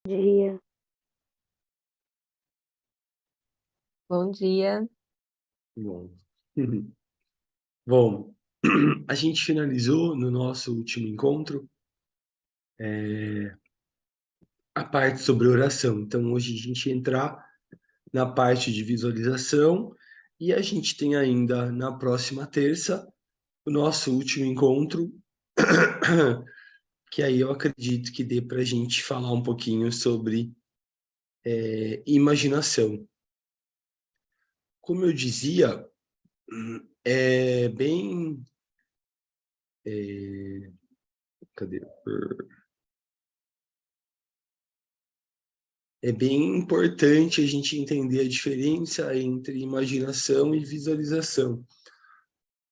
Dia. Bom dia. Bom. Bom, a gente finalizou no nosso último encontro, a parte sobre oração. Então hoje a gente entrar na parte de visualização e a gente tem ainda na próxima terça o nosso último encontro, que aí eu acredito que dê para a gente falar um pouquinho sobre imaginação. Como eu dizia, é bem... cadê? É bem importante a gente entender a diferença entre imaginação e visualização.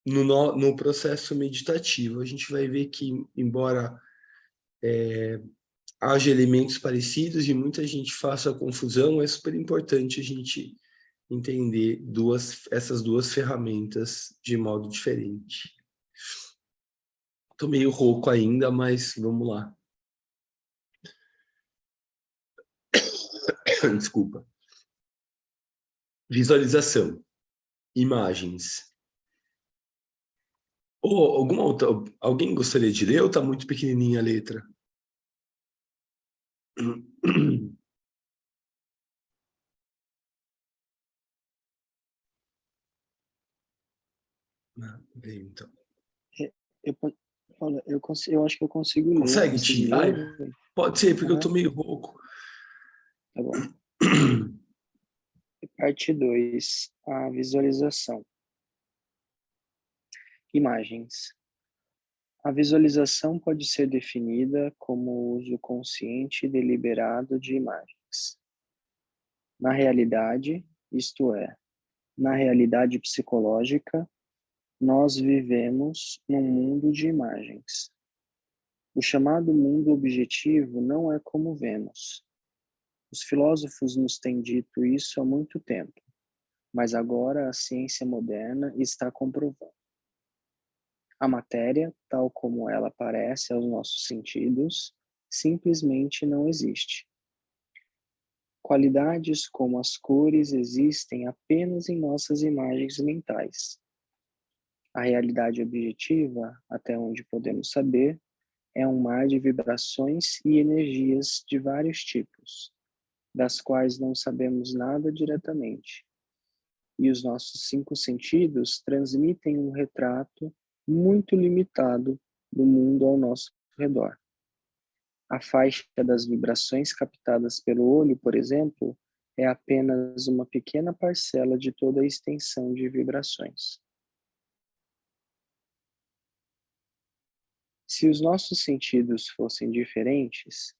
No processo meditativo, a gente vai ver que, embora haja elementos parecidos e muita gente faça confusão, é super importante a gente entender essas duas ferramentas de modo diferente. Estou meio rouco ainda, mas vamos lá. Desculpa. Visualização. Imagens. Alguém gostaria de ler ou está muito pequenininha a letra? Veio, então. Eu, olha, eu acho que eu consigo ler. Consegue, Vocês Ti? leem? Pode ser, porque eu Aham. tô meio rouco. Tá bom. Parte 2, a visualização. Imagens. A visualização pode ser definida como o uso consciente e deliberado de imagens. Na realidade, isto é, na realidade psicológica, nós vivemos num mundo de imagens. O chamado mundo objetivo não é como vemos. Os filósofos nos têm dito isso há muito tempo, mas agora a ciência moderna está comprovando. A matéria, tal como ela aparece aos nossos sentidos, simplesmente não existe. Qualidades como as cores existem apenas em nossas imagens mentais. A realidade objetiva, até onde podemos saber, é um mar de vibrações e energias de vários tipos, das quais não sabemos nada diretamente. E os nossos 5 sentidos transmitem um retrato muito limitado do mundo ao nosso redor. A faixa das vibrações captadas pelo olho, por exemplo, é apenas uma pequena parcela de toda a extensão de vibrações. Se os nossos sentidos fossem diferentes,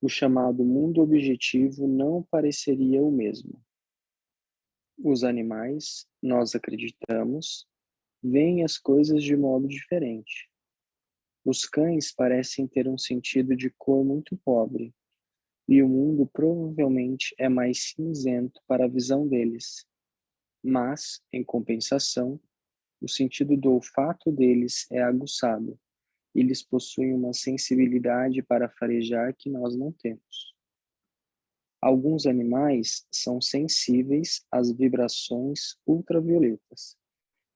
o chamado mundo objetivo não pareceria o mesmo. Os animais, nós acreditamos, veem as coisas de modo diferente. Os cães parecem ter um sentido de cor muito pobre, e o mundo provavelmente é mais cinzento para a visão deles. Mas, em compensação, o sentido do olfato deles é aguçado. Eles possuem uma sensibilidade para farejar que nós não temos. Alguns animais são sensíveis às vibrações ultravioletas,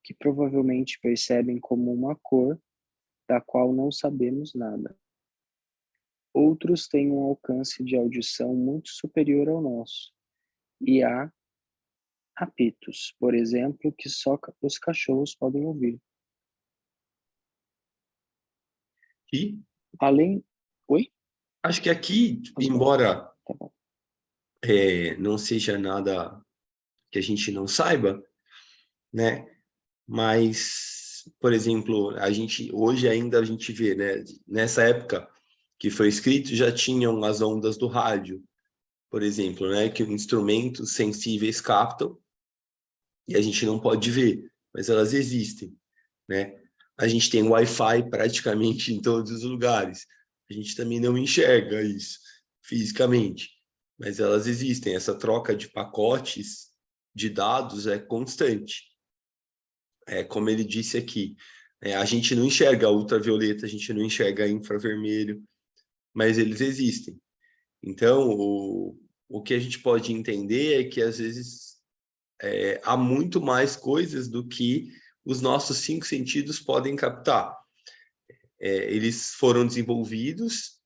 que provavelmente percebem como uma cor da qual não sabemos nada. Outros têm um alcance de audição muito superior ao nosso, e há apitos, por exemplo, que só os cachorros podem ouvir. E Além... Oi? acho que aqui, Posso falar? embora Tá bom. não seja nada que a gente não saiba, né? Mas, por exemplo, hoje ainda a gente vê, né? Nessa época que foi escrito, já tinham as ondas do rádio, por exemplo, né? Que instrumentos sensíveis captam e a gente não pode ver, mas elas existem, né? A gente tem Wi-Fi praticamente em todos os lugares. A gente também não enxerga isso fisicamente, mas elas existem. Essa troca de pacotes de dados é constante. É como ele disse aqui, a gente não enxerga ultravioleta, a gente não enxerga infravermelho, mas eles existem. Então, o que a gente pode entender é que, às vezes, há muito mais coisas do que os nossos 5 sentidos podem captar. Eles foram desenvolvidos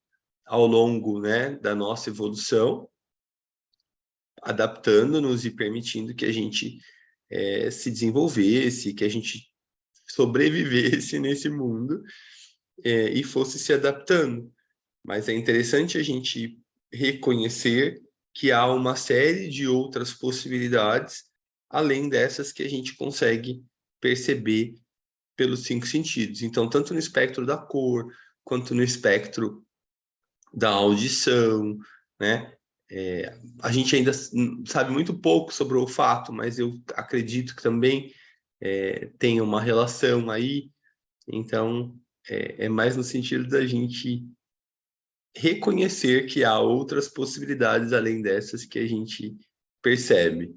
ao longo, né, da nossa evolução, adaptando-nos e permitindo que a gente se desenvolvesse, que a gente sobrevivesse nesse mundo e fosse se adaptando. Mas é interessante a gente reconhecer que há uma série de outras possibilidades, além dessas que a gente consegue perceber pelos 5 sentidos. Então, tanto no espectro da cor, quanto no espectro da audição, né? A gente ainda sabe muito pouco sobre o olfato, mas eu acredito que também tem uma relação aí. Então, é mais no sentido da gente reconhecer que há outras possibilidades além dessas que a gente percebe.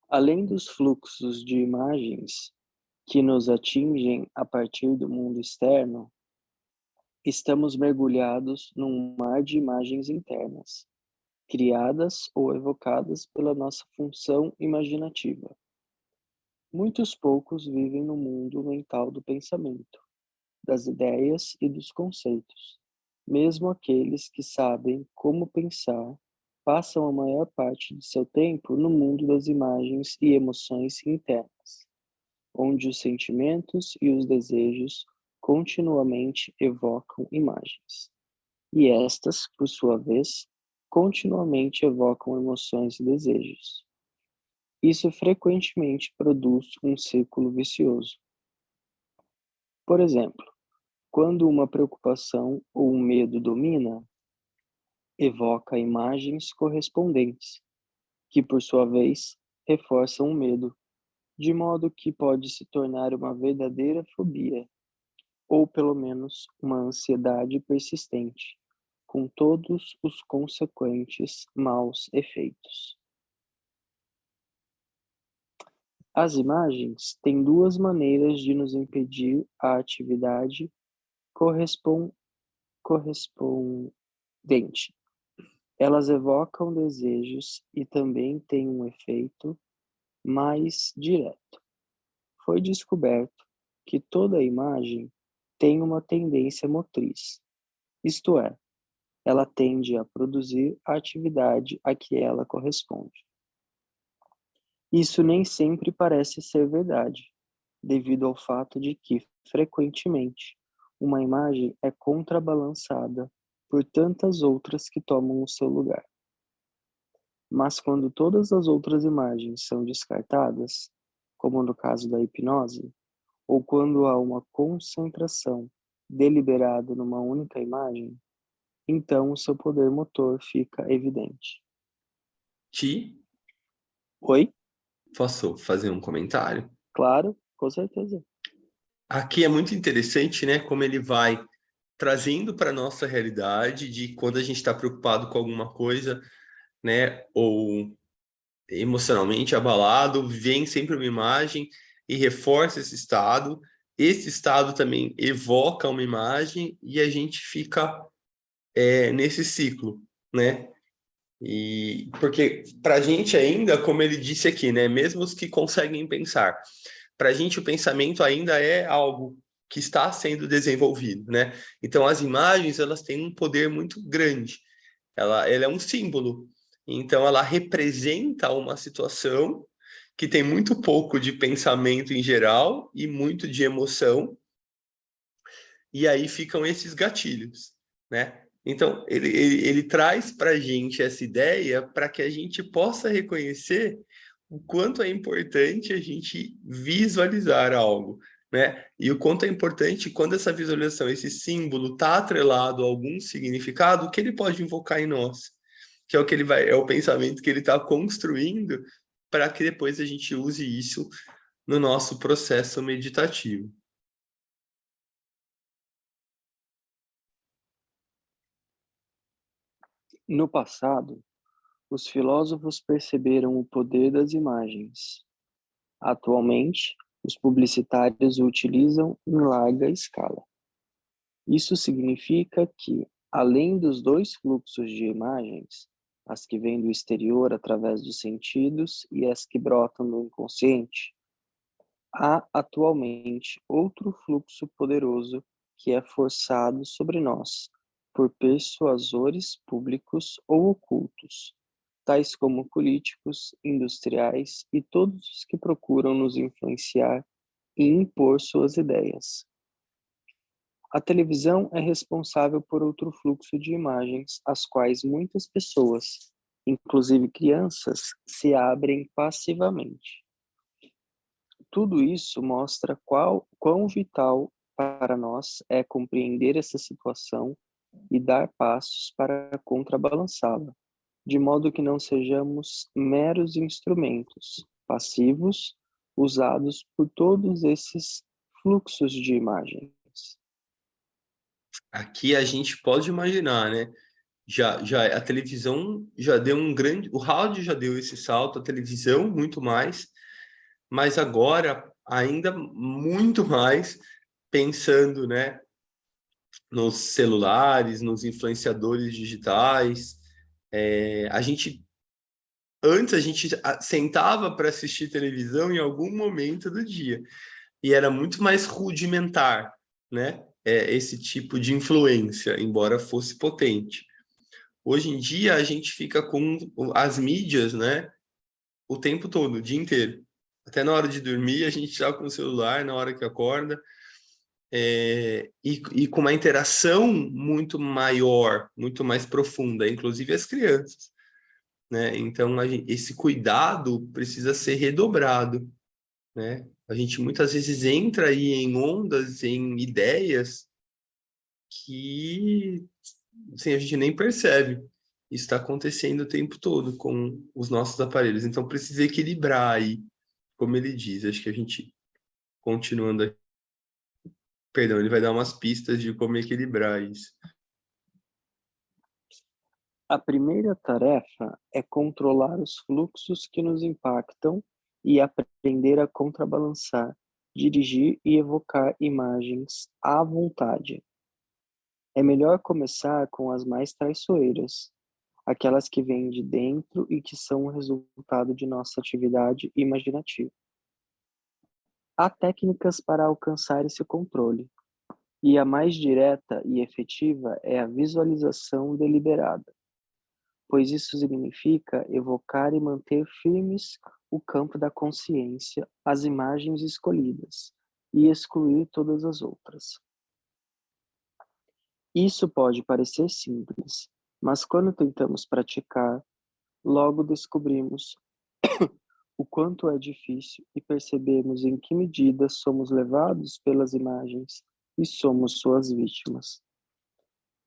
Além dos fluxos de imagens que nos atingem a partir do mundo externo, estamos mergulhados num mar de imagens internas, criadas ou evocadas pela nossa função imaginativa. Muitos poucos vivem no mundo mental do pensamento, das ideias e dos conceitos. Mesmo aqueles que sabem como pensar passam a maior parte de seu tempo no mundo das imagens e emoções internas, onde os sentimentos e os desejos continuamente evocam imagens. E estas, por sua vez, continuamente evocam emoções e desejos. Isso frequentemente produz um círculo vicioso. Por exemplo, quando uma preocupação ou um medo domina, evoca imagens correspondentes, que por sua vez reforçam o medo, de modo que pode se tornar uma verdadeira fobia, ou pelo menos uma ansiedade persistente, com todos os consequentes maus efeitos. As imagens têm duas maneiras de nos impedir a atividade correspondente. Elas evocam desejos e também têm um efeito mais direto. Foi descoberto que toda imagem tem uma tendência motriz, isto é, ela tende a produzir a atividade a que ela corresponde. Isso nem sempre parece ser verdade, devido ao fato de que, frequentemente, uma imagem é contrabalançada por tantas outras que tomam o seu lugar. Mas quando todas as outras imagens são descartadas, como no caso da hipnose, ou quando há uma concentração deliberada numa única imagem, então o seu poder motor fica evidente. Ti, Oi? posso fazer um comentário? Claro, com certeza. Aqui é muito interessante, né, como ele vai trazendo para a nossa realidade de quando a gente está preocupado com alguma coisa, né, ou emocionalmente abalado, vem sempre uma imagem e reforça esse estado. Esse estado também evoca uma imagem e a gente fica nesse ciclo, né? E porque para a gente ainda, como ele disse aqui, né, mesmo os que conseguem pensar, para a gente o pensamento ainda é algo que está sendo desenvolvido, né? Então as imagens elas têm um poder muito grande. Ela é um símbolo. Então, ela representa uma situação que tem muito pouco de pensamento em geral e muito de emoção, e aí ficam esses gatilhos, né? Então, ele traz para a gente essa ideia para que a gente possa reconhecer o quanto é importante a gente visualizar algo, né? E o quanto é importante quando essa visualização, esse símbolo está atrelado a algum significado, que ele pode invocar em nós, que é o que ele vai, é o pensamento que ele está construindo para que depois a gente use isso no nosso processo meditativo. No passado, os filósofos perceberam o poder das imagens. Atualmente, os publicitários o utilizam em larga escala. Isso significa que, além dos dois fluxos de imagens, as que vêm do exterior através dos sentidos e as que brotam do inconsciente, há atualmente outro fluxo poderoso que é forçado sobre nós por persuasores públicos ou ocultos, tais como políticos, industriais e todos os que procuram nos influenciar e impor suas ideias. A televisão é responsável por outro fluxo de imagens, às quais muitas pessoas, inclusive crianças, se abrem passivamente. Tudo isso mostra quão vital para nós é compreender essa situação e dar passos para contrabalançá-la, de modo que não sejamos meros instrumentos passivos usados por todos esses fluxos de imagens. Aqui a gente pode imaginar, né? Já a televisão já deu um grande, o rádio já deu esse salto, a televisão muito mais, mas agora ainda muito mais pensando, né, nos celulares, nos influenciadores digitais. Antes a gente sentava para assistir televisão em algum momento do dia e era muito mais rudimentar, né? Esse tipo de influência, embora fosse potente. Hoje em dia a gente fica com as mídias, né? O tempo todo, o dia inteiro. Até na hora de dormir a gente está com o celular, na hora que acorda. E com uma interação muito maior, muito mais profunda, inclusive as crianças, né? Então, esse cuidado precisa ser redobrado, né? A gente muitas vezes entra aí em ondas, em ideias que assim, a gente nem percebe. Isso está acontecendo o tempo todo com os nossos aparelhos. Então, precisa equilibrar aí, como ele diz. Acho que a gente, continuando aqui, perdão, ele vai dar umas pistas de como equilibrar isso. A primeira tarefa é controlar os fluxos que nos impactam e aprender a contrabalançar, dirigir e evocar imagens à vontade. É melhor começar com as mais traiçoeiras, aquelas que vêm de dentro e que são o resultado de nossa atividade imaginativa. Há técnicas para alcançar esse controle, e a mais direta e efetiva é a visualização deliberada, pois isso significa evocar e manter firmes o campo da consciência, as imagens escolhidas, e excluir todas as outras. Isso pode parecer simples, mas quando tentamos praticar, logo descobrimos o quanto é difícil e percebemos em que medida somos levados pelas imagens e somos suas vítimas.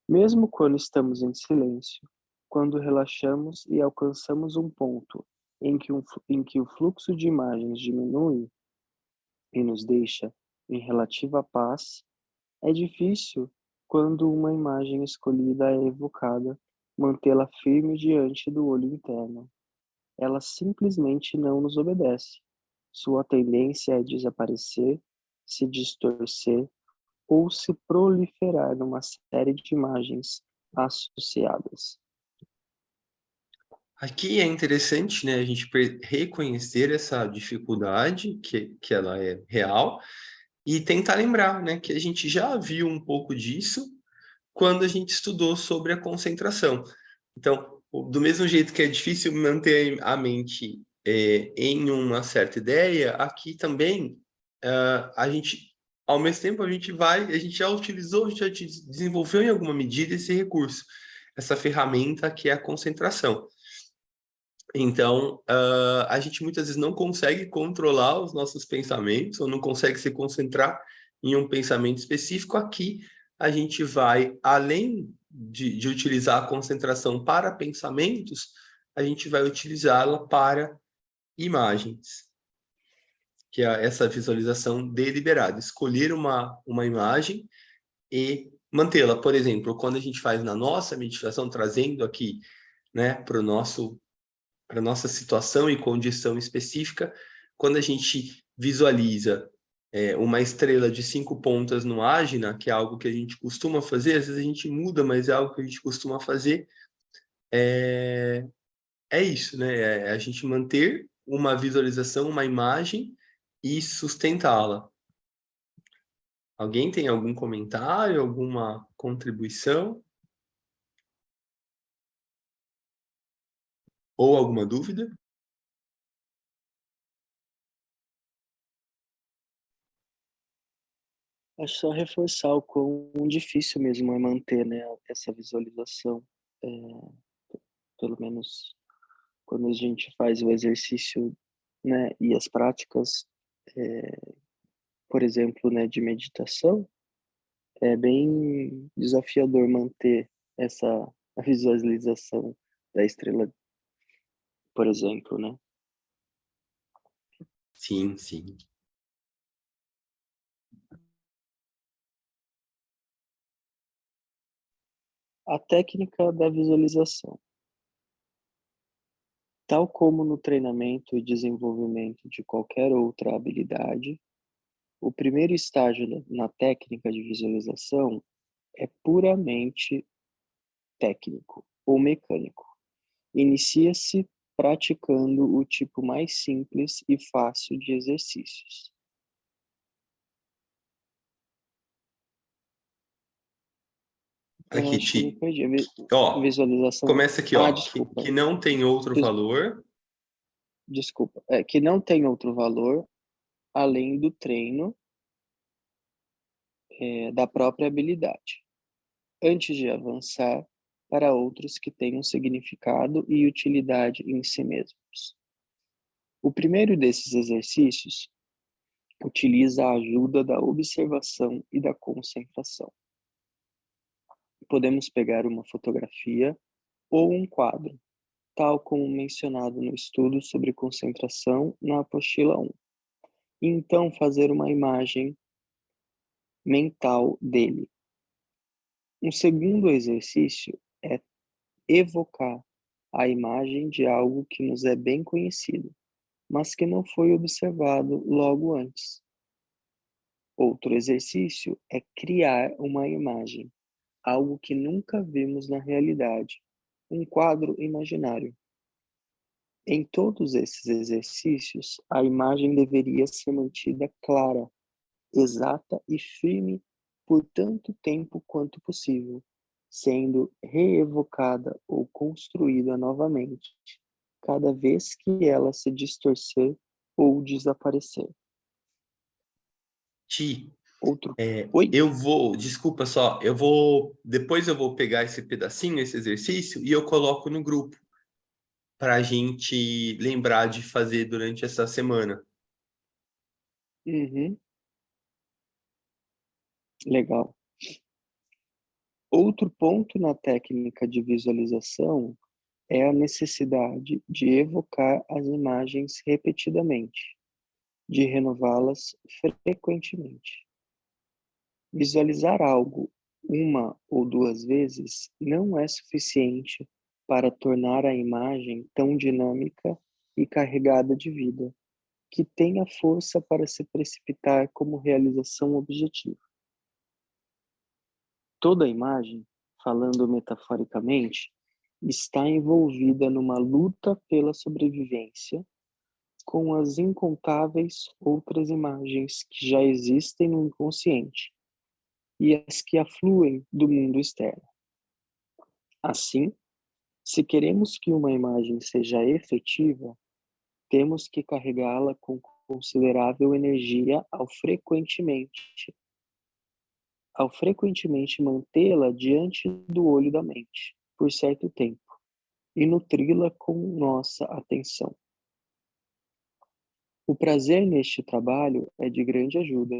Mesmo quando estamos em silêncio, quando relaxamos e alcançamos um ponto em que o fluxo de imagens diminui e nos deixa em relativa paz, é difícil, quando uma imagem escolhida é evocada, mantê-la firme diante do olho interno. Ela simplesmente não nos obedece. Sua tendência é desaparecer, se distorcer ou se proliferar numa série de imagens associadas. Aqui é interessante, né, a gente reconhecer essa dificuldade, que ela é real, e tentar lembrar, né, que a gente já viu um pouco disso quando a gente estudou sobre a concentração. Então, do mesmo jeito que é difícil manter a mente em uma certa ideia, aqui também a gente, ao mesmo tempo, a gente já utilizou, a gente já desenvolveu em alguma medida esse recurso, essa ferramenta que é a concentração. Então, a gente muitas vezes não consegue controlar os nossos pensamentos, ou não consegue se concentrar em um pensamento específico. Aqui, a gente vai, além de utilizar a concentração para pensamentos, a gente vai utilizá-la para imagens, que é essa visualização deliberada. Escolher uma imagem e mantê-la. Por exemplo, quando a gente faz na nossa meditação, trazendo aqui, né, para a nossa situação e condição específica, quando a gente visualiza uma estrela de 5 pontas no ágina, que é algo que a gente costuma fazer, às vezes a gente muda, mas é algo que a gente costuma fazer, é isso, né? É a gente manter uma visualização, uma imagem e sustentá-la. Alguém tem algum comentário, alguma contribuição? Ou alguma dúvida? Acho só reforçar o quão difícil mesmo é manter, né, essa visualização. Pelo menos quando a gente faz o exercício, né, e as práticas, por exemplo, né, de meditação, é bem desafiador manter essa a visualização da estrela, por exemplo, né. Sim, sim. A técnica da visualização. Tal como no treinamento e desenvolvimento de qualquer outra habilidade, o primeiro estágio na técnica de visualização é puramente técnico ou mecânico. Inicia-se praticando o tipo mais simples e fácil de exercícios. Eu Aqui, acho que eu me Ti. perdi. Ó, Visualização. começa aqui, Ah, ó, que desculpa. não tem outro Des- valor. Desculpa. É que não tem outro valor além do treino da própria habilidade, antes de avançar para outros que tenham significado e utilidade em si mesmos. O primeiro desses exercícios utiliza a ajuda da observação e da concentração. Podemos pegar uma fotografia ou um quadro, tal como mencionado no estudo sobre concentração na apostila 1, e então fazer uma imagem mental dele. Um segundo exercício é evocar a imagem de algo que nos é bem conhecido, mas que não foi observado logo antes. Outro exercício é criar uma imagem, algo que nunca vimos na realidade, um quadro imaginário. Em todos esses exercícios, a imagem deveria ser mantida clara, exata e firme por tanto tempo quanto possível, sendo reevocada ou construída novamente, cada vez que ela se distorcer ou desaparecer. Ti, Outro. Oi? desculpa só, depois eu vou pegar esse pedacinho, esse exercício, e eu coloco no grupo, para a gente lembrar de fazer durante essa semana. Uhum. Legal. Outro ponto na técnica de visualização é a necessidade de evocar as imagens repetidamente, de renová-las frequentemente. Visualizar algo uma ou duas vezes não é suficiente para tornar a imagem tão dinâmica e carregada de vida, que tenha força para se precipitar como realização objetiva. Toda imagem, falando metaforicamente, está envolvida numa luta pela sobrevivência com as incontáveis outras imagens que já existem no inconsciente e as que afluem do mundo externo. Assim, se queremos que uma imagem seja efetiva, temos que carregá-la com considerável energia ao frequentemente mantê-la diante do olho da mente por certo tempo e nutri-la com nossa atenção. O prazer neste trabalho é de grande ajuda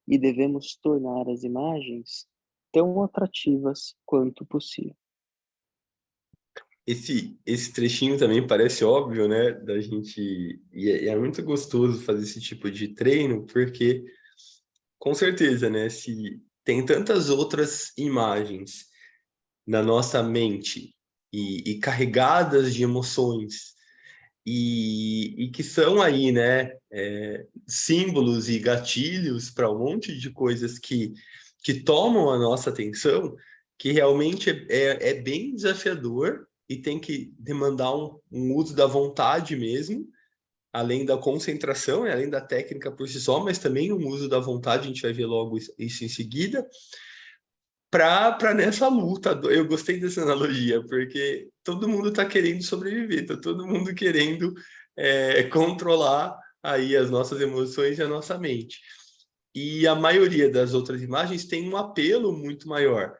e devemos tornar as imagens tão atrativas quanto possível. Esse trechinho também parece óbvio, né, da gente, e é muito gostoso fazer esse tipo de treino, porque, com certeza, né, se tem tantas outras imagens na nossa mente e carregadas de emoções, e que são aí, né, símbolos e gatilhos para um monte de coisas que tomam a nossa atenção, que realmente é bem desafiador e tem que demandar um uso da vontade mesmo, além da concentração e além da técnica por si só, mas também um uso da vontade, a gente vai ver logo isso em seguida, para nessa luta. Eu gostei dessa analogia, porque todo mundo está querendo sobreviver, está todo mundo querendo controlar aí as nossas emoções e a nossa mente. E a maioria das outras imagens tem um apelo muito maior,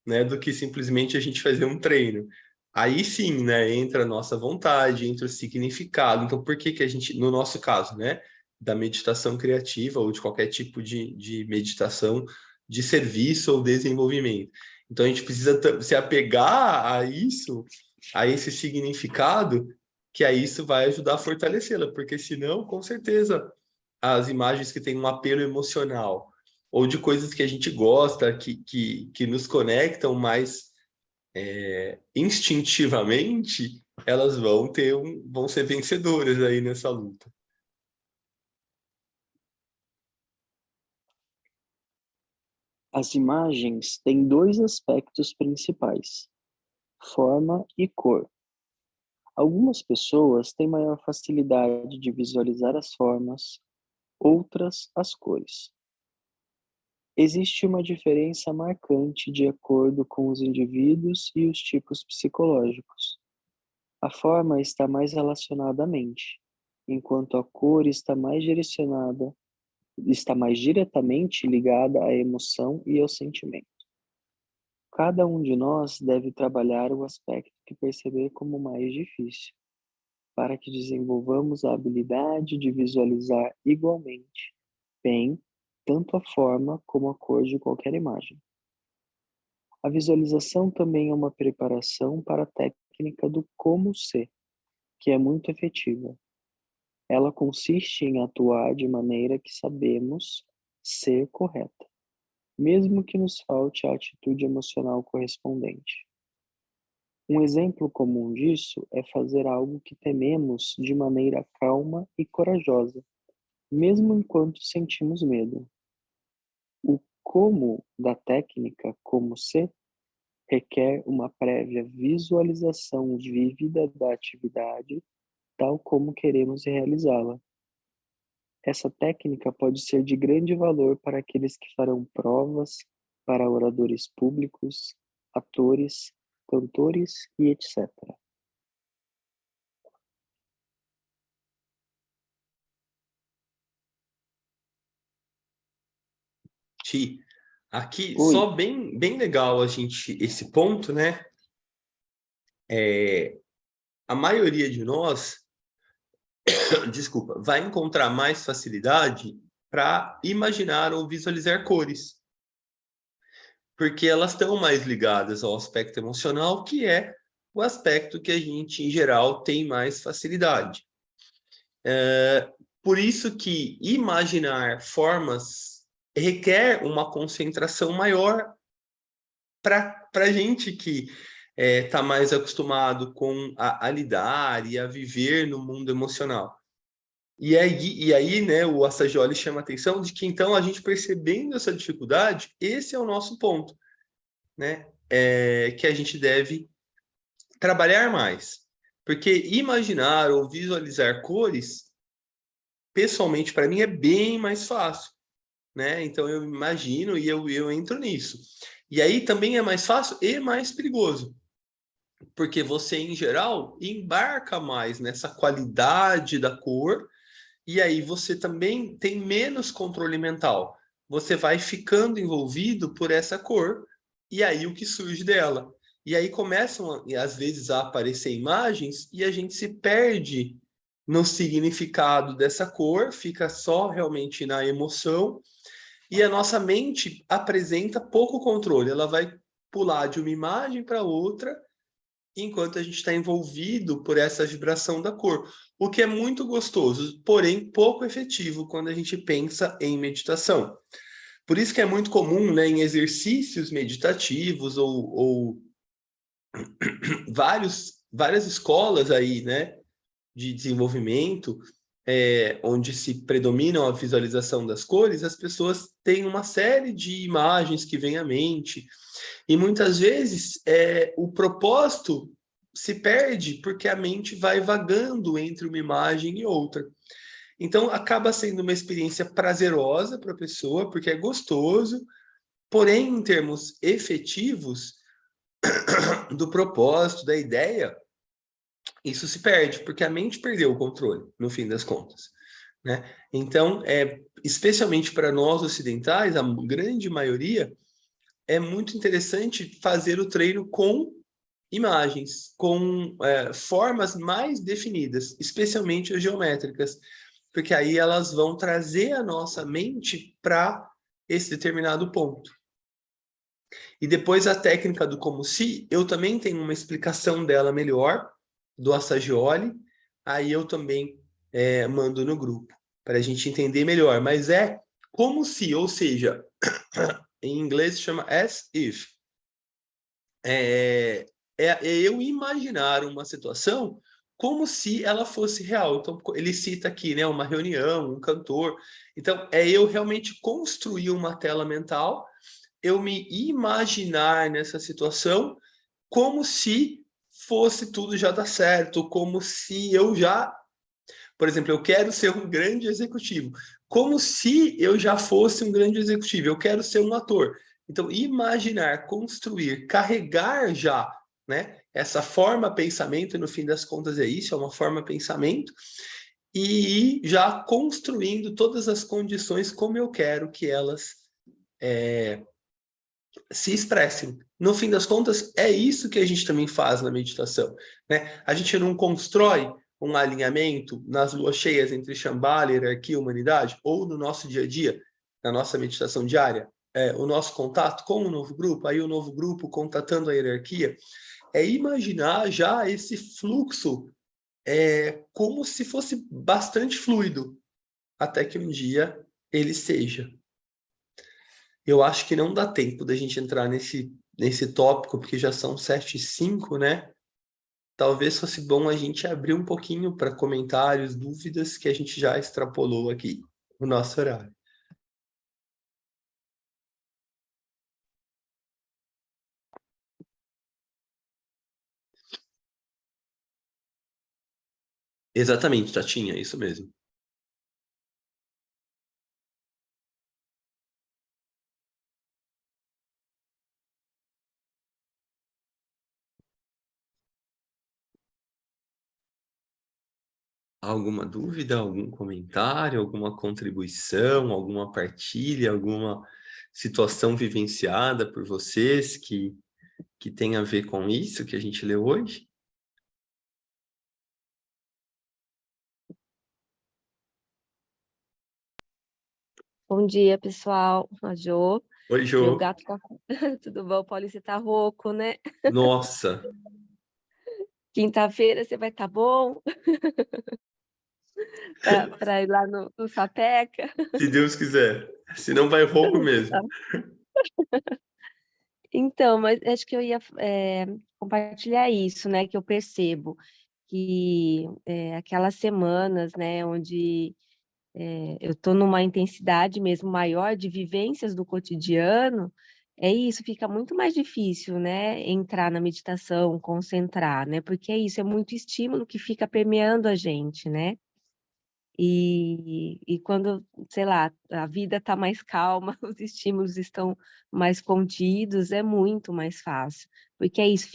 né, do que simplesmente a gente fazer um treino. Aí sim, né, entra a nossa vontade, entra o significado. Então, por que que a gente, no nosso caso, né, da meditação criativa ou de qualquer tipo de meditação de serviço ou desenvolvimento? Então, a gente precisa se apegar a isso, a esse significado, que aí isso vai ajudar a fortalecê-la, porque senão, com certeza, as imagens que têm um apelo emocional ou de coisas que a gente gosta, que nos conectam mais instintivamente, elas vão ser vencedoras aí nessa luta. As imagens têm dois aspectos principais: forma e cor. Algumas pessoas têm maior facilidade de visualizar as formas, outras as cores. Existe uma diferença marcante de acordo com os indivíduos e os tipos psicológicos. A forma está mais relacionada à mente, enquanto a cor está mais diretamente ligada à emoção e ao sentimento. Cada um de nós deve trabalhar o aspecto que perceber como mais difícil, para que desenvolvamos a habilidade de visualizar igualmente bem tanto a forma como a cor de qualquer imagem. A visualização também é uma preparação para a técnica do como ser, que é muito efetiva. Ela consiste em atuar de maneira que sabemos ser correta, mesmo que nos falte a atitude emocional correspondente. Um exemplo comum disso é fazer algo que tememos de maneira calma e corajosa, mesmo enquanto sentimos medo. O como da técnica como ser requer uma prévia visualização vívida da atividade, tal como queremos realizá-la. Essa técnica pode ser de grande valor para aqueles que farão provas para oradores públicos, atores, cantores e etc. Aqui, Oi, só bem legal esse ponto, né? A maioria de nós, desculpa, vai encontrar mais facilidade para imaginar ou visualizar cores, porque elas estão mais ligadas ao aspecto emocional, que é o aspecto que a gente, em geral, tem mais facilidade. Por isso que imaginar formas requer uma concentração maior para a gente que está mais acostumado com a lidar e a viver no mundo emocional. E aí, né, o Assagioli chama a atenção de que, então, a gente percebendo essa dificuldade, esse é o nosso ponto, né? Que a gente deve trabalhar mais. Porque imaginar ou visualizar cores, pessoalmente, para mim, é bem mais fácil, né? Então, eu imagino e eu entro nisso. E aí também é mais fácil e mais perigoso, porque você, em geral, embarca mais nessa qualidade da cor, e aí você também tem menos controle mental. Você vai ficando envolvido por essa cor, e aí o que surge dela. E aí começam, às vezes, a aparecer imagens e a gente se perde no significado dessa cor, fica só realmente na emoção, e a nossa mente apresenta pouco controle. Ela vai pular de uma imagem para outra, enquanto a gente está envolvido por essa vibração da cor, o que é muito gostoso, porém pouco efetivo quando a gente pensa em meditação. Por isso que é muito comum, né, em exercícios meditativos ou várias escolas aí, né, de desenvolvimento, onde se predominam a visualização das cores, as pessoas têm uma série de imagens que vêm à mente, e muitas vezes o propósito se perde porque a mente vai vagando entre uma imagem e outra. Então, acaba sendo uma experiência prazerosa para a pessoa, porque é gostoso, porém, em termos efetivos, do propósito, da ideia, isso se perde, porque a mente perdeu o controle, no fim das contas, né? Então, especialmente para nós ocidentais, a grande maioria, é muito interessante fazer o treino com imagens, com formas mais definidas, especialmente as geométricas, porque aí elas vão trazer a nossa mente para esse determinado ponto. E depois a técnica do como se, eu também tenho uma explicação dela melhor, do Assagioli, aí eu também mando no grupo, para a gente entender melhor. Mas é como se, ou seja, em inglês chama as if. É eu imaginar uma situação como se ela fosse real. Então, ele cita aqui, né, uma reunião, um cantor. Então, é eu realmente construir uma tela mental, eu me imaginar nessa situação como se fosse tudo já dar certo, como se eu já... Por exemplo, eu quero ser um grande executivo, como se eu já fosse um grande executivo, eu quero ser um ator. Então, imaginar, construir, carregar já, né, essa forma pensamento, e no fim das contas é isso, é uma forma pensamento, e ir já construindo todas as condições como eu quero que elas se expressem. No fim das contas, é isso que a gente também faz na meditação, né? A gente não constrói um alinhamento nas luas cheias entre Shambhala, hierarquia e humanidade, ou no nosso dia a dia, na nossa meditação diária, o nosso contato com o novo grupo, aí o novo grupo contatando a hierarquia, é imaginar já esse fluxo como se fosse bastante fluido, até que um dia ele seja. Eu acho que não dá tempo da gente entrar nesse tópico, porque já são 7h05, né? Talvez fosse bom a gente abrir um pouquinho para comentários, dúvidas, que a gente já extrapolou aqui o nosso horário. Exatamente, Tatinha, isso mesmo. Alguma dúvida, algum comentário, alguma contribuição, alguma partilha, alguma situação vivenciada por vocês que tem a ver com isso que a gente leu hoje? Bom dia, pessoal. A Jo. Oi, Meu Jô. gato tá... Tudo bom, Paulo? Você tá rouco, né? Nossa, Quinta-feira você vai estar bom para ir lá no Sapeca? se Deus quiser. Se não vai rouco mesmo. Então, mas acho que eu ia compartilhar isso, né? Que eu percebo que aquelas semanas, né, onde eu estou numa intensidade mesmo maior de vivências do cotidiano, é isso, fica muito mais difícil, né, entrar na meditação, concentrar, né, porque é isso, é muito estímulo que fica permeando a gente, né, e quando, sei lá, a vida está mais calma, os estímulos estão mais contidos, é muito mais fácil, porque é isso,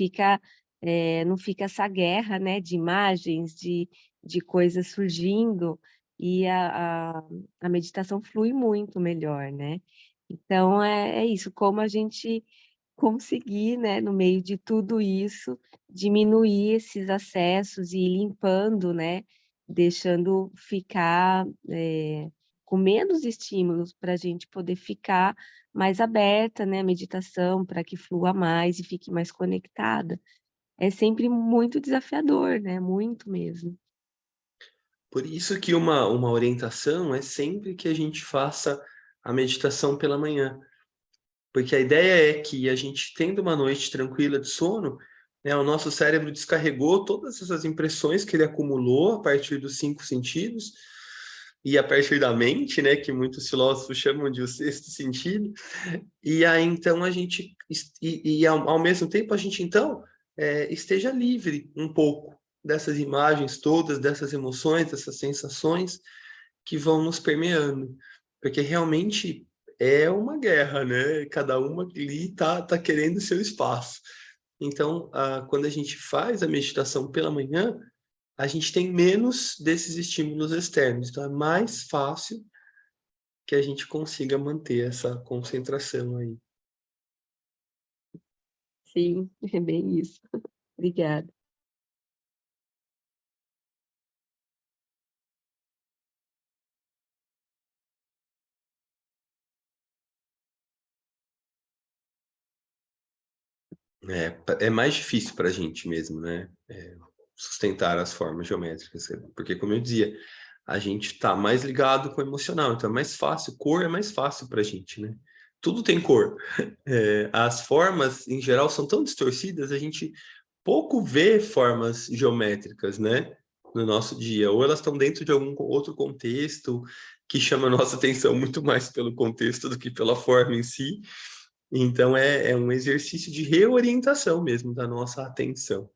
não fica essa guerra, né, de imagens, de coisas surgindo, e a meditação flui muito melhor, né? Então, é isso, como a gente conseguir, né, no meio de tudo isso, diminuir esses acessos e ir limpando, né, deixando ficar com menos estímulos para a gente poder ficar mais aberta, né, a meditação, para que flua mais e fique mais conectada. É sempre muito desafiador, né, muito mesmo. Por isso que uma orientação é sempre que a gente faça a meditação pela manhã. Porque a ideia é que a gente, tendo uma noite tranquila de sono, né? O nosso cérebro descarregou todas essas impressões que ele acumulou a partir dos 5 sentidos e a partir da mente, né? Que muitos filósofos chamam de o 6º sentido. E aí, então, a gente... ao mesmo tempo, a gente, então, esteja livre um pouco dessas imagens todas, dessas emoções, dessas sensações que vão nos permeando. Porque realmente é uma guerra, né? Cada uma ali tá querendo seu espaço. Então, quando a gente faz a meditação pela manhã, a gente tem menos desses estímulos externos. Então, é mais fácil que a gente consiga manter essa concentração aí. Sim, é bem isso. Obrigada. É mais difícil para a gente mesmo, né? Sustentar as formas geométricas. Porque, como eu dizia, a gente está mais ligado com o emocional. Então, é mais fácil. Cor é mais fácil para a gente, né? Tudo tem cor. As formas, em geral, são tão distorcidas, a gente pouco vê formas geométricas, né? No nosso dia. Ou elas estão dentro de algum outro contexto que chama a nossa atenção muito mais pelo contexto do que pela forma em si. Então, é um exercício de reorientação mesmo da nossa atenção.